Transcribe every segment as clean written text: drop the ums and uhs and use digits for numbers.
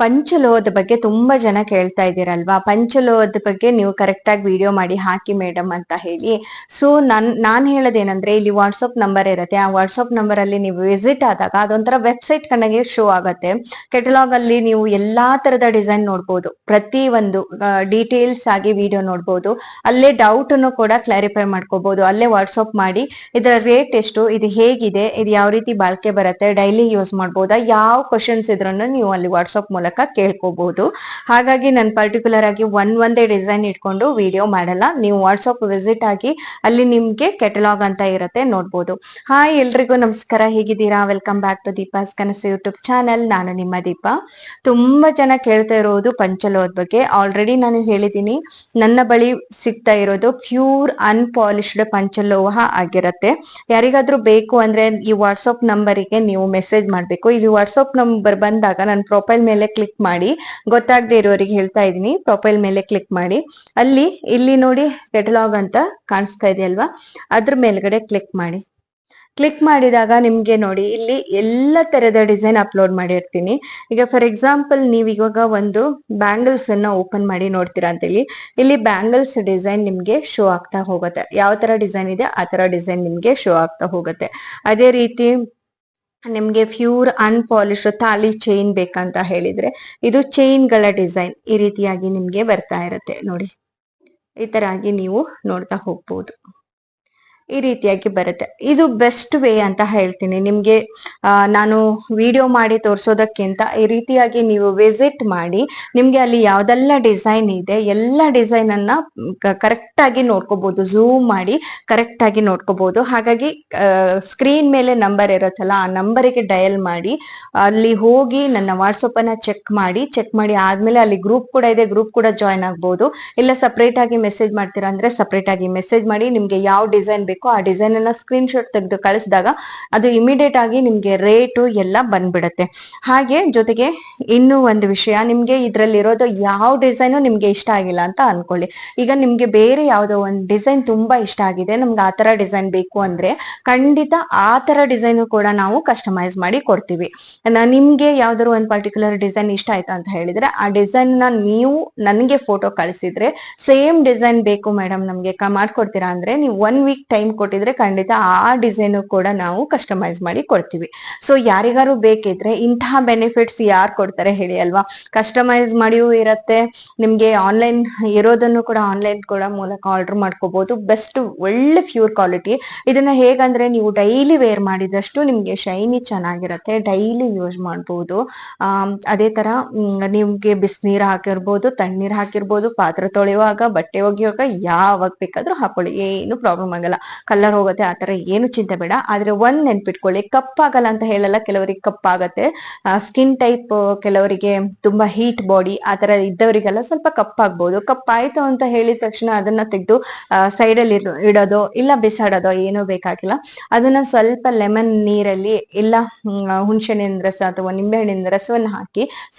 ಪಂಚಲೋಹದ ಬಗ್ಗೆ ತುಂಬಾ ಜನ ಕೇಳ್ತಾ ಇದ್ದೀರಲ್ವಾ? ಪಂಚಲೋಹದ ಬಗ್ಗೆ ನೀವು ಕರೆಕ್ಟ್ ಆಗಿ ವಿಡಿಯೋ ಮಾಡಿ ಹಾಕಿ ಮೇಡಮ್ ಅಂತ ಹೇಳಿ. ಸೊ ನಾನ್ ಹೇಳೋದೇನಂದ್ರೆ, ಇಲ್ಲಿ ವಾಟ್ಸ್ಆಪ್ ನಂಬರ್ ಇರುತ್ತೆ. ಆ ವಾಟ್ಸ್ಆಪ್ ನಂಬರ್ ಅಲ್ಲಿ ನೀವು ವಿಸಿಟ್ ಆದಾಗ ಅದೊಂಥರ ವೆಬ್ಸೈಟ್ ಕಣ್ಣಗೆ ಶೋ ಆಗುತ್ತೆ. ಕೆಟಲಾಗ್ ಅಲ್ಲಿ ನೀವು ಎಲ್ಲಾ ತರದ ಡಿಸೈನ್ ನೋಡ್ಬೋದು, ಪ್ರತಿ ಒಂದು ಡೀಟೇಲ್ಸ್ ಆಗಿ ವಿಡಿಯೋ ನೋಡ್ಬೋದು. ಅಲ್ಲೇ ಡೌಟ್ ಅನ್ನು ಕೂಡ ಕ್ಲಾರಿಫೈ ಮಾಡ್ಕೋಬಹುದು. ಅಲ್ಲೇ ವಾಟ್ಸ್ಆಪ್ ಮಾಡಿ ಇದರ ರೇಟ್ ಎಷ್ಟು, ಇದು ಹೇಗಿದೆ, ಇದು ಯಾವ ರೀತಿ ಬಾಳ್ಕೆ ಬರುತ್ತೆ, ಡೈಲಿ ಯೂಸ್ ಮಾಡ್ಬೋದಾ, ಯಾವ ಕ್ವಶನ್ಸ್ ಇದ್ರನ್ನು ನೀವು ಅಲ್ಲಿ ವಾಟ್ಸ್ಆಪ್ ಮೂಲಕ ಕೇಳ್ಕೋಬಹುದು. ಹಾಗಾಗಿ ನಾನು ಪರ್ಟಿಕ್ಯುಲರ್ ಆಗಿ ಒಂದೇ ಡಿಸೈನ್ ಇಟ್ಕೊಂಡು ವಿಡಿಯೋ ಮಾಡಲ್ಲ. ನೀವು ವಾಟ್ಸ್ಆಪ್ ವಿಸಿಟ್ ಆಗಿ ಅಲ್ಲಿ ನಿಮ್ಗೆ ಕೆಟಲಾಗ್ ಅಂತ ಇರುತ್ತೆ, ನೋಡ್ಬೋದು. ಹಾಯ್ ಎಲ್ರಿಗೂ ನಮಸ್ಕಾರ, ಹೇಗಿದ್ದೀರಾ? ವೆಲ್ಕಮ್ ಬ್ಯಾಕ್ ಟು ದೀಪಾಸ್ ಕನಸು ಯೂಟ್ಯೂಬ್ ಚಾನೆಲ್. ನಾನು ನಿಮ್ಮ ದೀಪ. ತುಂಬಾ ಜನ ಕೇಳ್ತಾ ಇರೋದು ಪಂಚಲೋಹದ ಬಗ್ಗೆ. ಆಲ್ರೆಡಿ ನಾನು ಹೇಳಿದ್ದೀನಿ, ನನ್ನ ಬಳಿ ಸಿಗ್ತಾ ಇರೋದು ಪ್ಯೂರ್ ಅನ್ಪಾಲಿಶ್ಡ್ ಪಂಚಲೋಹ ಆಗಿರುತ್ತೆ. ಯಾರಿಗಾದ್ರೂ ಬೇಕು ಅಂದ್ರೆ ಈ ವಾಟ್ಸ್ಆಪ್ ನಂಬರಿಗೆ ನೀವು ಮೆಸೇಜ್ ಮಾಡ್ಬೇಕು. ಇಲ್ಲಿ ವಾಟ್ಸ್ಆಪ್ ನಂಬರ್ ಬಂದಾಗ ನನ್ನ ಪ್ರೊಫೈಲ್ ಮೇಲೆ ಕ್ಲಿಕ್ ಮಾಡಿ, ಗೊತ್ತಾಗದೆ ಇರೋರಿಗೆ ಹೇಳ್ತಾ ಇದೀನಿ, ಪ್ರೊಫೈಲ್ ಮೇಲೆ ಕ್ಲಿಕ್ ಮಾಡಿ, ಇಲ್ಲಿ ನೋಡಿ ಕೆಟಲಾಗ್ ಅಂತ ಕಾಣಿಸ್ತಾ ಇದೆ ಅಲ್ವಾ, ಅದ್ರ ಮೇಲ್ಗಡೆ ಕ್ಲಿಕ್ ಮಾಡಿ. ಕ್ಲಿಕ್ ಮಾಡಿದಾಗ ನಿಮ್ಗೆ ನೋಡಿ ಇಲ್ಲಿ ಎಲ್ಲ ತರದ ಡಿಸೈನ್ ಅಪ್ಲೋಡ್ ಮಾಡಿರ್ತೀನಿ. ಈಗ ಫಾರ್ ಎಕ್ಸಾಂಪಲ್ ನೀವು ಇವಾಗ ಒಂದು ಬ್ಯಾಂಗಲ್ಸ್ ಅನ್ನ ಓಪನ್ ಮಾಡಿ ನೋಡ್ತೀರಾ ಅಂತ ಇಲ್ಲಿ ಬ್ಯಾಂಗಲ್ಸ್ ಡಿಸೈನ್ ನಿಮ್ಗೆ ಶೋ ಆಗ್ತಾ ಹೋಗುತ್ತೆ. ಯಾವ ತರ ಡಿಸೈನ್ ಇದೆ ಆ ತರ ಡಿಸೈನ್ ನಿಮ್ಗೆ ಶೋ ಆಗ್ತಾ ಹೋಗುತ್ತೆ. ಅದೇ ರೀತಿ ನಿಮ್ಗೆ ಪ್ಯೂರ್ ಅನ್ಪಾಲಿಶ್ ತಾಳಿ ಚೈನ್ ಬೇಕಂತ ಹೇಳಿದ್ರೆ ಇದು ಚೈನ್ ಗಳ ಡಿಸೈನ್ ಈ ರೀತಿಯಾಗಿ ನಿಮ್ಗೆ ಬರ್ತಾ ಇರುತ್ತೆ ನೋಡಿ. ಈ ತರ ಆಗಿ ನೀವು ನೋಡ್ತಾ ಹೋಗ್ಬೋದು. ಈ ರೀತಿಯಾಗಿ ಬರುತ್ತೆ. ಇದು ಬೆಸ್ಟ್ ವೇ ಅಂತ ಹೇಳ್ತೀನಿ ನಿಮ್ಗೆ. ನಾನು ವಿಡಿಯೋ ಮಾಡಿ ತೋರ್ಸೋದಕ್ಕಿಂತ ಈ ರೀತಿಯಾಗಿ ನೀವು ವಿಸಿಟ್ ಮಾಡಿ ನಿಮ್ಗೆ ಅಲ್ಲಿ ಯಾವ್ದೆಲ್ಲ ಡಿಸೈನ್ ಇದೆ ಎಲ್ಲ ಡಿಸೈನ್ ಅನ್ನ ಕರೆಕ್ಟ್ ಆಗಿ ನೋಡ್ಕೋಬಹುದು, ಝೂಮ್ ಮಾಡಿ ಕರೆಕ್ಟ್ ಆಗಿ ನೋಡ್ಕೋಬಹುದು. ಹಾಗಾಗಿ ಸ್ಕ್ರೀನ್ ಮೇಲೆ ನಂಬರ್ ಇರುತ್ತಲ್ಲ, ಆ ನಂಬರಿಗೆ ಡಯಲ್ ಮಾಡಿ ಅಲ್ಲಿ ಹೋಗಿ ನನ್ನ ವಾಟ್ಸಪ್ ಅನ್ನ ಚೆಕ್ ಮಾಡಿ ಆದ್ಮೇಲೆ ಅಲ್ಲಿ ಗ್ರೂಪ್ ಕೂಡ ಇದೆ, ಗ್ರೂಪ್ ಕೂಡ ಜಾಯ್ನ್ ಆಗ್ಬಹುದು. ಇಲ್ಲ ಸಪರೇಟ್ ಆಗಿ ಮೆಸೇಜ್ ಮಾಡ್ತೀರಾ ಅಂದ್ರೆ ಸಪರೇಟ್ ಆಗಿ ಮೆಸೇಜ್ ಮಾಡಿ, ನಿಮ್ಗೆ ಯಾವ ಡಿಸೈನ್ ಆ ಡಿಸೈನ್ ಅನ್ನ ಸ್ಕ್ರೀನ್ ಶಾಟ್ ತೆಗೆದು ಕಳಿಸಿದಾಗ ಅದು ಇಮಿಡಿಯೇಟ್ ಆಗಿ ನಿಮ್ಗೆ ರೇಟು ಎಲ್ಲ ಬಂದ್ಬಿಡುತ್ತೆ. ಹಾಗೆ ಜೊತೆಗೆ ಇನ್ನೂ ಒಂದು ವಿಷಯ, ನಿಮ್ಗೆ ಇದ್ರಲ್ಲಿ ಇರೋದು ಯಾವ ಡಿಸೈನು ನಿಮ್ಗೆ ಇಷ್ಟ ಆಗಿಲ್ಲ ಅಂತ ಅನ್ಕೊಳ್ಳಿ. ಈಗ ನಿಮ್ಗೆ ಬೇರೆ ಯಾವ್ದೋ ಒಂದು ಡಿಸೈನ್ ತುಂಬಾ ಇಷ್ಟ ಆಗಿದೆ, ನಮ್ಗೆ ಆ ತರ ಡಿಸೈನ್ ಬೇಕು ಅಂದ್ರೆ ಖಂಡಿತ ಆ ತರ ಡಿಸೈನ್ ಕೂಡ ನಾವು ಕಸ್ಟಮೈಸ್ ಮಾಡಿ ಕೊಡ್ತೀವಿ. ನಿಮ್ಗೆ ಯಾವ್ದಾದ್ರು ಒಂದು ಪರ್ಟಿಕ್ಯುಲರ್ ಡಿಸೈನ್ ಇಷ್ಟ ಆಯ್ತಾ ಅಂತ ಹೇಳಿದ್ರೆ ಆ ಡಿಸೈನ್ ನ ನೀವು ನನಗೆ ಫೋಟೋ ಕಳಿಸಿದ್ರೆ, ಸೇಮ್ ಡಿಸೈನ್ ಬೇಕು ಮೇಡಮ್ ನಮ್ಗೆ ಮಾಡ್ಕೊಡ್ತೀರಾ ಅಂದ್ರೆ ನೀವು 1 ವೀಕ್ ಟೈಮ್ ಕೊಟ್ಟಿದ್ರೆ ಖಂಡಿತ ಆ ಡಿಸೈನ್ ಕೂಡ ನಾವು ಕಸ್ಟಮೈಸ್ ಮಾಡಿ ಕೊಡ್ತೀವಿ. ಸೊ ಯಾರಿಗಾರು ಬೇಕಿದ್ರೆ ಇಂತಹ ಬೆನಿಫಿಟ್ಸ್ ಯಾರು ಕೊಡ್ತಾರೆ ಹೇಳಿ ಅಲ್ವಾ? ಕಸ್ಟಮೈಸ್ ಮಾಡಿಯೂ ಇರತ್ತೆ, ನಿಮ್ಗೆ ಆನ್ಲೈನ್ ಇರೋದನ್ನು ಕೂಡ ಆನ್ಲೈನ್ ಕೂಡ ಮೂಲಕ ಆರ್ಡರ್ ಮಾಡ್ಕೋಬಹುದು. ಬೆಸ್ಟ್ ಒಳ್ಳೆ ಪ್ಯೂರ್ ಕ್ವಾಲಿಟಿ. ಇದನ್ನ ಹೇಗಂದ್ರೆ ನೀವು ಡೈಲಿ ವೇರ್ ಮಾಡಿದಷ್ಟು ನಿಮ್ಗೆ ಶೈನಿ ಚೆನ್ನಾಗಿರತ್ತೆ, ಡೈಲಿ ಯೂಸ್ ಮಾಡಬಹುದು. ಅದೇ ತರ ನಿಮ್ಗೆ ಬಿಸಿನೀರ್ ಹಾಕಿರ್ಬೋದು, ತಣ್ಣೀರ್ ಹಾಕಿರ್ಬೋದು, ಪಾತ್ರೆ ತೊಳೆಯುವಾಗ, ಬಟ್ಟೆ ಒಗೆಯುವಾಗ ಯಾವಾಗ ಬೇಕಾದ್ರೂ ಹಾಕೊಳ್ಳಿ, ಏನು ಪ್ರಾಬ್ಲಮ್ ಆಗಲ್ಲ. ಕಲರ್ ಹೋಗುತ್ತೆ ಆತರ ಏನು ಚಿಂತೆ ಬೇಡ. ಆದ್ರೆ ಒಂದ್ ನೆನ್ಪಿಟ್ಕೊಳ್ಳಿ, ಕಪ್ಪಾಗಲ್ಲ ಅಂತ ಹೇಳಲ್ಲ, ಕೆಲವರಿಗೆ ಕಪ್ಪಾಗತ್ತೆ. ಸ್ಕಿನ್ ಟೈಪ್ ಕೆಲವರಿಗೆ ತುಂಬಾ ಹೀಟ್ ಬಾಡಿ ಆತರ ಇದ್ದವರಿಗೆಲ್ಲ ಸ್ವಲ್ಪ ಕಪ್ಪಾಗ್ಬೋದು. ಕಪ್ಪಾಯ್ತು ಅಂತ ಹೇಳಿದ ತಕ್ಷಣ ಅದನ್ನ ತೆಗೆದು ಸೈಡ್ ಅಲ್ಲಿ ಇಡೋದು ಇಲ್ಲ ಬಿಸಾಡೋದು ಏನೂ ಬೇಕಾಗಿಲ್ಲ. ಅದನ್ನ ಸ್ವಲ್ಪ ಲೆಮನ್ ನೀರಲ್ಲಿ ಇಲ್ಲ ಹುಣಸೆಹಣ್ಣಿನ ರಸ ಅಥವಾ ನಿಂಬೆಹಣ್ಣಿನ ರಸವನ್ನ ಹಾಕಿ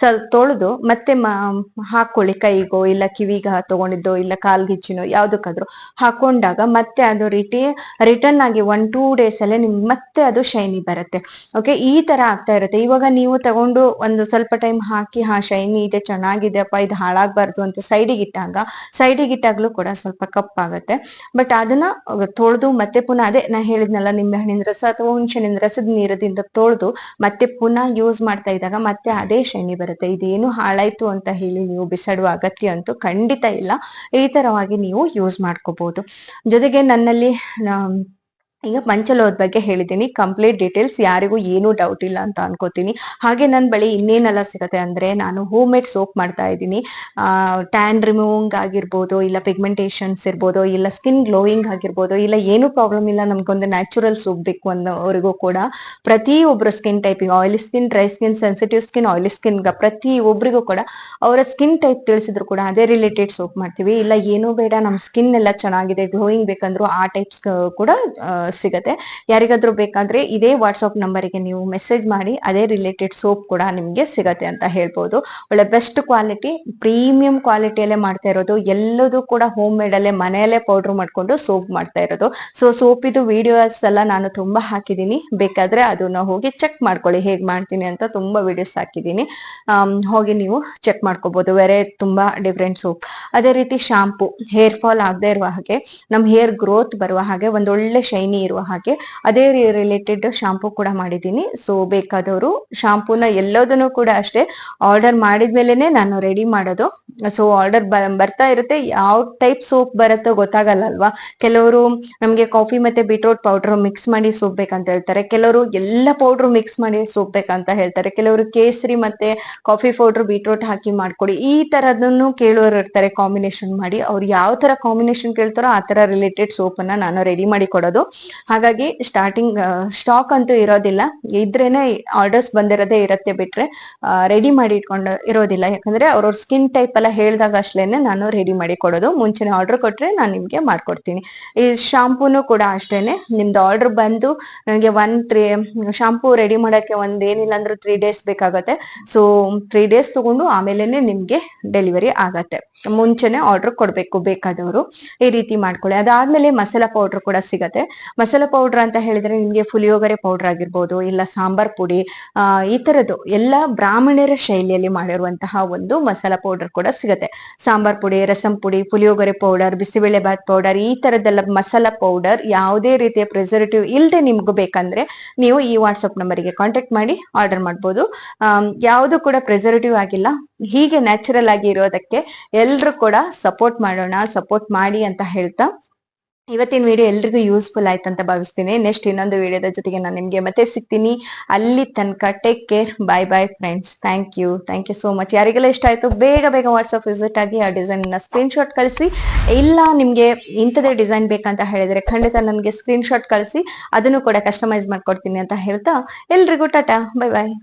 ತೊಳೆದು ಮತ್ತೆ ಹಾಕೊಳ್ಳಿ. ಕೈಗೋ ಇಲ್ಲ ಕಿವಿಗ ತಗೊಂಡಿದ್ದೋ ಇಲ್ಲ ಕಾಲ್ಗಿಚ್ಚಿನೋ ಯಾವ್ದಕ್ಕಾದ್ರೂ ಹಾಕೊಂಡಾಗ ಮತ್ತೆ ಅದು ರಿಟರ್ನ್ ಆಗಿ 1-2 ಡೇಸ್ ಅಲ್ಲೇ ನಿಮ್ಗೆ ಮತ್ತೆ ಅದು ಶೈನಿ ಬರುತ್ತೆ. ಓಕೆ, ಈ ತರ ಆಗ್ತಾ ಇರುತ್ತೆ. ಇವಾಗ ನೀವು ತಗೊಂಡು ಒಂದು ಸ್ವಲ್ಪ ಟೈಮ್ ಹಾಕಿ ಶೈನಿ ಇದೆ, ಚೆನ್ನಾಗಿದೆ ಅಪ್ಪ, ಇದು ಹಾಳಾಗ್ಬಾರ್ದು ಅಂತ ಸೈಡಿಗೆ ಇಟ್ಟಾಗ್ಲೂ ಕೂಡ ಸ್ವಲ್ಪ ಕಪ್ಪಾಗತ್ತೆ. ಬಟ್ ಅದನ್ನ ತೊಳೆದು ಮತ್ತೆ ಪುನಃ ಅದೇ ನಾ ಹೇಳಿದ್ನಲ್ಲ, ನಿಂಬೆ ಹಣ್ಣಿನ ರಸ ಅಥವಾ ಹುಣಸೆಹಣ್ಣಿನ ರಸದ ನೀರದಿಂದ ತೊಳೆದು ಮತ್ತೆ ಪುನಃ ಯೂಸ್ ಮಾಡ್ತಾ ಇದ್ದಾಗ ಮತ್ತೆ ಅದೇ ಶೈನಿ ಬರುತ್ತೆ. ಇದೇನು ಹಾಳಾಯ್ತು ಅಂತ ಹೇಳಿ ನೀವು ಬಿಸಾಡುವ ಅಗತ್ಯ ಅಂತೂ ಖಂಡಿತ ಇಲ್ಲ. ಈ ತರವಾಗಿ ನೀವು ಯೂಸ್ ಮಾಡ್ಕೋಬಹುದು. ಜೊತೆಗೆ ನನ್ನಲ್ಲಿ ಈಗ ಪಂಚಲೋಹದ ಬಗ್ಗೆ ಹೇಳಿದ್ದೀನಿ, ಕಂಪ್ಲೀಟ್ ಡೀಟೇಲ್ಸ್, ಯಾರಿಗೂ ಏನೂ ಡೌಟ್ ಇಲ್ಲ ಅಂತ ಅನ್ಕೋತೀನಿ. ಹಾಗೆ ನನ್ನ ಬಳಿ ಇನ್ನೇನೆಲ್ಲ ಸಿಗುತ್ತೆ ಅಂದ್ರೆ, ನಾನು ಹೋಮ್ ಮೇಡ್ ಸೋಪ್ ಮಾಡ್ತಾ ಇದ್ದೀನಿ. ಟ್ಯಾನ್ ರಿಮೂವಿಂಗ್ ಆಗಿರ್ಬೋದು, ಇಲ್ಲ ಪಿಗ್ಮೆಂಟೇಷನ್ಸ್ ಇರ್ಬೋದು, ಇಲ್ಲ ಸ್ಕಿನ್ ಗ್ಲೋಯಿಂಗ್ ಆಗಿರ್ಬೋದು, ಇಲ್ಲ ಏನೂ ಪ್ರಾಬ್ಲಮ್ ಇಲ್ಲ ನಮ್ಗೊಂದು ನ್ಯಾಚುರಲ್ ಸೋಪ್ ಬೇಕು ಅನ್ನೋವರೆಗೂ ಕೂಡ ಪ್ರತಿಯೊಬ್ಬರು skin typing, oily skin, dry skin, sensitive skin, oily skin ಪ್ರತಿಯೊಬ್ಬರಿಗೂ ಕೂಡ ಅವರ ಸ್ಕಿನ್ ಟೈಪ್ ತಿಳಿಸಿದ್ರು ಕೂಡ ಅದೇ ರಿಲೇಟೆಡ್ ಸೋಪ್ ಮಾಡ್ತೀವಿ. ಇಲ್ಲ ಏನೂ ಬೇಡ, ನಮ್ಮ ಸ್ಕಿನ್ ಎಲ್ಲ ಚೆನ್ನಾಗಿದೆ, ಗ್ಲೋಯಿಂಗ್ ಬೇಕಂದ್ರು ಆ ಟೈಪ್ಸ್ ಕೂಡ ಸಿಗತ್ತೆ. ಯಾರಿಗಾದ್ರೂ ಬೇಕಾದ್ರೆ ಇದೇ ವಾಟ್ಸ್ಆಪ್ ನಂಬರಿಗೆ ನೀವು ಮೆಸೇಜ್ ಮಾಡಿ ಅದೇ ರಿಲೇಟೆಡ್ ಸೋಪ್ ಕೂಡ ನಿಮ್ಗೆ ಸಿಗತ್ತೆ ಅಂತ ಹೇಳ್ಬೋದು. ಒಳ್ಳೆ ಬೆಸ್ಟ್ ಕ್ವಾಲಿಟಿ, ಪ್ರೀಮಿಯಂ ಕ್ವಾಲಿಟಿಯಲ್ಲೇ ಮಾಡ್ತಾ ಇರೋದು, ಎಲ್ಲದೂ ಕೂಡ ಹೋಮ್ ಮೇಡ್ ಅಲ್ಲೇ ಮನೆಯಲ್ಲೇ ಪೌಡರ್ ಮಾಡ್ಕೊಂಡು ಸೋಪ್ ಮಾಡ್ತಾ ಇರೋದು. ಸೊ ಸೋಪಿದು ವಿಡಿಯೋಸ್ ಎಲ್ಲ ನಾನು ತುಂಬಾ ಹಾಕಿದೀನಿ, ಬೇಕಾದ್ರೆ ಅದನ್ನ ಹೋಗಿ ಚೆಕ್ ಮಾಡ್ಕೊಳ್ಳಿ ಹೇಗ್ ಮಾಡ್ತೀನಿ ಅಂತ. ತುಂಬಾ ವಿಡಿಯೋಸ್ ಹಾಕಿದೀನಿ, ಹೋಗಿ ನೀವು ಚೆಕ್ ಮಾಡ್ಕೋಬಹುದು. ಬೇರೆ ತುಂಬಾ ಡಿಫ್ರೆಂಟ್ ಸೋಪ್. ಅದೇ ರೀತಿ ಶಾಂಪೂ, ಹೇರ್ ಫಾಲ್ ಆಗದೆ ಇರುವ ಹಾಗೆ, ನಮ್ ಹೇರ್ ಗ್ರೋತ್ ಬರುವ ಹಾಗೆ, ಒಂದೊಳ್ಳೆ ಶೈನಿ ಇರುವ ಹಾಗೆ ಅದೇ ರಿಲೇಟೆಡ್ ಶಾಂಪೂ ಕೂಡ ಮಾಡಿದೀನಿ. ಸೊ ಬೇಕಾದವರು ಶಾಂಪೂನ ಎಲ್ಲದನ್ನು ಕೂಡ ಅಷ್ಟೇ ಆರ್ಡರ್ ಮಾಡಿದ್ಮೇಲೆನೆ ನಾನು ರೆಡಿ ಮಾಡೋದು. ಸೊ ಆರ್ಡರ್ ಬರ್ತಾ ಇರುತ್ತೆ, ಯಾವ ಟೈಪ್ ಸೋಪ್ ಬರುತ್ತೋ ಗೊತ್ತಾಗಲ್ಲ ಅಲ್ವಾ. ಕೆಲವರು ನಮ್ಗೆ ಕಾಫಿ ಮತ್ತೆ ಬೀಟ್ರೋಟ್ ಪೌಡರ್ ಮಿಕ್ಸ್ ಮಾಡಿ ಸೋಪ್ ಬೇಕಂತ ಹೇಳ್ತಾರೆ, ಕೆಲವರು ಎಲ್ಲ ಪೌಡರ್ ಮಿಕ್ಸ್ ಮಾಡಿ ಸೋಪ್ ಬೇಕಂತ ಹೇಳ್ತಾರೆ, ಕೆಲವರು ಕೇಸರಿ ಮತ್ತೆ ಕಾಫಿ ಪೌಡರ್ ಬೀಟ್ರೋಟ್ ಹಾಕಿ ಮಾಡ್ಕೊಡಿ ಈ ತರದನ್ನು ಕೇಳೋರು ಇರ್ತಾರೆ ಕಾಂಬಿನೇಷನ್ ಮಾಡಿ. ಅವ್ರು ಯಾವ ತರ ಕಾಂಬಿನೇಷನ್ ಕೇಳ್ತಾರೋ ಆ ತರ ರಿಲೇಟೆಡ್ ಸೋಪ್ ಅನ್ನ ನಾನು ರೆಡಿ ಮಾಡಿ ಕೊಡೋದು. ಹಾಗಾಗಿ ಸ್ಟಾಕ್ ಅಂತೂ ಇರೋದಿಲ್ಲ, ಇದ್ರೇನೆ ಆರ್ಡರ್ಸ್ ಬಂದಿರೋದೇ ಇರತ್ತೆ, ಬಿಟ್ರೆ ರೆಡಿ ಮಾಡಿ ಇಟ್ಕೊಂಡು ಇರೋದಿಲ್ಲ. ಯಾಕಂದ್ರೆ ಅವ್ರವ್ರ ಸ್ಕಿನ್ ಟೈಪ್ ಎಲ್ಲ ಹೇಳ್ದಾಗ ಅಷ್ಟೇನೆ ನಾನು ರೆಡಿ ಮಾಡಿ ಕೊಡೋದು. ಮುಂಚೆನೆ ಆರ್ಡರ್ ಕೊಟ್ರೆ ನಾನು ನಿಮ್ಗೆ ಮಾಡ್ಕೊಡ್ತೀನಿ. ಈ ಶಾಂಪೂನು ಕೂಡ ಅಷ್ಟೇನೆ, ನಿಮ್ದು ಆರ್ಡರ್ ಬಂದು ನನಗೆ 3 ಶಾಂಪೂ ರೆಡಿ ಮಾಡಕ್ಕೆ ಏನಿಲ್ಲ ಅಂದ್ರೆ 3 ಡೇಸ್ ಬೇಕಾಗತ್ತೆ. ಸೊ 3 ಡೇಸ್ ತಗೊಂಡು ಆಮೇಲೆನೆ ನಿಮ್ಗೆ ಡೆಲಿವರಿ ಆಗತ್ತೆ. ಮುಂಚೆನೆ ಆರ್ಡರ್ ಕೊಡ್ಬೇಕು ಬೇಕಾದವರು. ಈ ರೀತಿ ಮಾಡ್ಕೊಳ್ಳಿ. ಅದಾದ್ಮೇಲೆ ಮಸಾಲಾ ಪೌಡರ್ ಕೂಡ ಸಿಗತ್ತೆ. ಮಸಾಲಾ ಪೌಡರ್ ಅಂತ ಹೇಳಿದ್ರೆ ನಿಮ್ಗೆ ಪುಳಿಯೋಗರೆ ಪೌಡರ್ ಆಗಿರ್ಬೋದು, ಇಲ್ಲ ಸಾಂಬಾರ್ ಪುಡಿ, ಈ ತರದ್ದು ಎಲ್ಲ ಬ್ರಾಹ್ಮಣರ ಶೈಲಿಯಲ್ಲಿ ಮಾಡಿರುವಂತಹ ಒಂದು ಮಸಾಲಾ ಪೌಡರ್ ಕೂಡ ಸಿಗತ್ತೆ. ಸಾಂಬಾರ್ ಪುಡಿ, ರಸಂ ಪುಡಿ, ಪುಳಿಯೋಗರೆ ಪೌಡರ್, ಬಿಸಿಬೇಳೆ ಬಾತ್ ಪೌಡರ್, ಈ ತರದ್ದೆಲ್ಲ ಮಸಾಲಾ ಪೌಡರ್ ಯಾವುದೇ ರೀತಿಯ ಪ್ರಿಸರ್ವೇಟಿವ್ ಇಲ್ಲದೆ ನಿಮ್ಗೂ ಬೇಕಂದ್ರೆ ನೀವು ಈ ವಾಟ್ಸ್ಆಪ್ ನಂಬರಿಗೆ ಕಾಂಟ್ಯಾಕ್ಟ್ ಮಾಡಿ ಆರ್ಡರ್ ಮಾಡ್ಬೋದು. ಯಾವುದು ಕೂಡ ಪ್ರಿಸರ್ವೇಟಿವ್ ಆಗಿಲ್ಲ, ಹೀಗೆ ನ್ಯಾಚುರಲ್ ಆಗಿ ಇರೋದಕ್ಕೆ ಎಲ್ರು ಕೂಡ ಸಪೋರ್ಟ್ ಮಾಡೋಣ, ಸಪೋರ್ಟ್ ಮಾಡಿ ಅಂತ ಹೇಳ್ತಾ ಇವತ್ತಿನ ವಿಡಿಯೋ ಎಲ್ರಿಗೂ ಯೂಸ್ಫುಲ್ ಆಯ್ತು ಅಂತ ಭಾವಿಸ್ತೀನಿ. ನೆಕ್ಸ್ಟ್ ಇನ್ನೊಂದು ವಿಡಿಯೋದ ಜೊತೆಗೆ ನಾನು ನಿಮ್ಗೆ ಮತ್ತೆ ಸಿಗ್ತೀನಿ. ಅಲ್ಲಿ ತನಕ take care, bye friends. Thank you so much. ಯಾರಿಗೆಲ್ಲ ಇಷ್ಟ ಆಯ್ತು ಬೇಗ ವಾಟ್ಸ್ಆಪ್ ವಿಸಿಟ್ ಆಗಿ ಆ ಡಿಸೈನ್ ನ ಸ್ಕ್ರೀನ್ ಶಾಟ್ ಕಳಿಸಿ. ಇಲ್ಲ ನಿಮ್ಗೆ ಇಂಥದೇ ಡಿಸೈನ್ ಬೇಕಂತ ಹೇಳಿದ್ರೆ ಖಂಡಿತ ನನಗೆ ಸ್ಕ್ರೀನ್ ಶಾಟ್ ಕಳಿಸಿ, ಅದನ್ನು ಕೂಡ ಕಸ್ಟಮೈಸ್ ಮಾಡ್ಕೊಡ್ತೀನಿ ಅಂತ ಹೇಳ್ತಾ ಎಲ್ರಿಗೂ ಟಾಟಾ, ಬಾಯ್.